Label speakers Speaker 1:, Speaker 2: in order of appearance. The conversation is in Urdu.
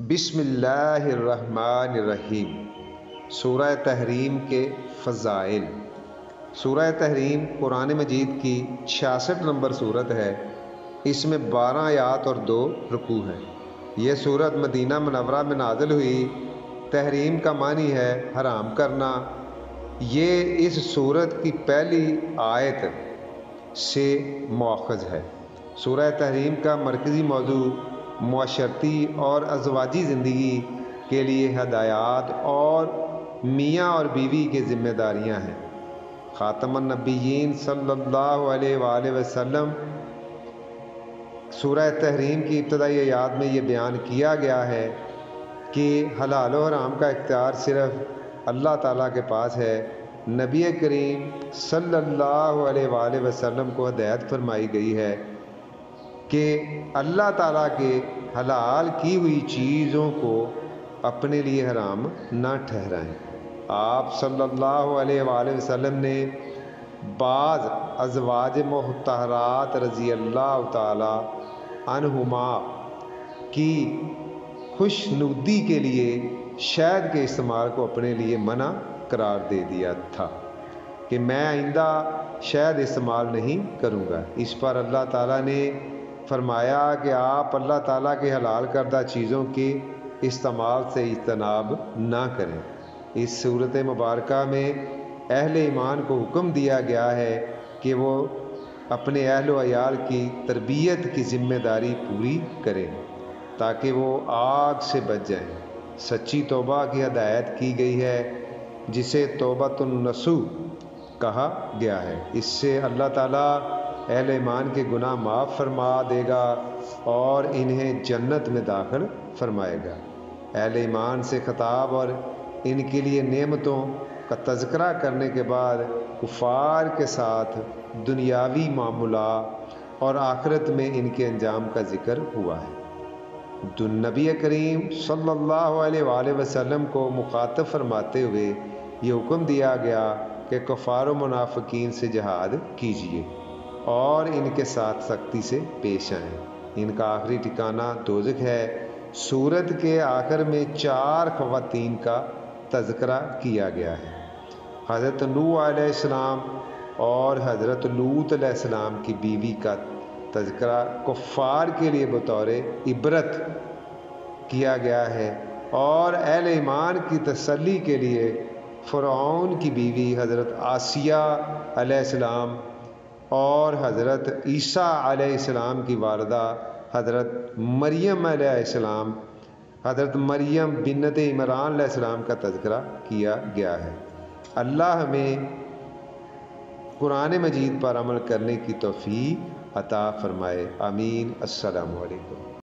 Speaker 1: بسم اللہ الرحمن الرحیم۔ سورہ تحریم کے فضائل۔ سورہ تحریم قرآن مجید کی 66 نمبر سورت ہے۔ اس میں 12 آیات اور 2 رکوع ہیں۔ یہ سورت مدینہ منورہ میں نازل ہوئی۔ تحریم کا معنی ہے حرام کرنا۔ یہ اس سورت کی پہلی آیت سے مؤخذ ہے۔ سورہ تحریم کا مرکزی موضوع معاشرتی اور ازواجی زندگی کے لیے ہدایات اور میاں اور بیوی کی ذمہ داریاں ہیں۔ خاتم النبیین صلی اللہ علیہ وآلہ وسلم سورہ تحریم کی ابتدائی آیات میں یہ بیان کیا گیا ہے کہ حلال و حرام کا اختیار صرف اللہ تعالیٰ کے پاس ہے۔ نبی کریم صلی اللہ علیہ وآلہ وسلم کو ہدایت فرمائی گئی ہے کہ اللہ تعالیٰ کے حلال کی ہوئی چیزوں کو اپنے لیے حرام نہ ٹھہرائیں۔ آپ صلی اللہ علیہ وآلہ وسلم نے بعض ازواج مطہرات رضی اللہ تعالی عنہما کی خوشنودی کے لیے شہد کے استعمال کو اپنے لیے منع قرار دے دیا تھا کہ میں آئندہ شہد استعمال نہیں کروں گا۔ اس پر اللہ تعالیٰ نے فرمایا کہ آپ اللہ تعالیٰ کے حلال کردہ چیزوں کے استعمال سے اجتناب نہ کریں۔ اس صورت مبارکہ میں اہل ایمان کو حکم دیا گیا ہے کہ وہ اپنے اہل و عیال کی تربیت کی ذمہ داری پوری کریں تاکہ وہ آگ سے بچ جائیں۔ سچی توبہ کی ہدایت کی گئی ہے جسے توبۃ النصوح کہا گیا ہے۔ اس سے اللہ تعالیٰ اہل ایمان کے گناہ معاف فرما دے گا اور انہیں جنت میں داخل فرمائے گا۔ اہل ایمان سے خطاب اور ان کے لیے نعمتوں کا تذکرہ کرنے کے بعد کفار کے ساتھ دنیاوی معاملات اور آخرت میں ان کے انجام کا ذکر ہوا ہے۔ نبی کریم صلی اللہ علیہ وآلہ وسلم کو مخاطب فرماتے ہوئے یہ حکم دیا گیا کہ کفار و منافقین سے جہاد کیجیے اور ان کے ساتھ سختی سے پیش آئیں۔ ان کا آخری ٹھکانہ دوزخ ہے۔ سورت کے آخر میں 4 خواتین کا تذکرہ کیا گیا ہے۔ حضرت نوح علیہ السلام اور حضرت لوط علیہ السلام کی بیوی کا تذکرہ کفار کے لیے بطور عبرت کیا گیا ہے اور اہل ایمان کی تسلی کے لیے فرعون کی بیوی حضرت آسیہ علیہ السلام اور حضرت عیسیٰ علیہ السلام کی والدہ حضرت مریم علیہ السلام، حضرت مریم بنت عمران علیہ السلام کا تذکرہ کیا گیا ہے۔ اللہ ہمیں قرآن مجید پر عمل کرنے کی توفیق عطا فرمائے۔ آمین۔ السلام علیکم۔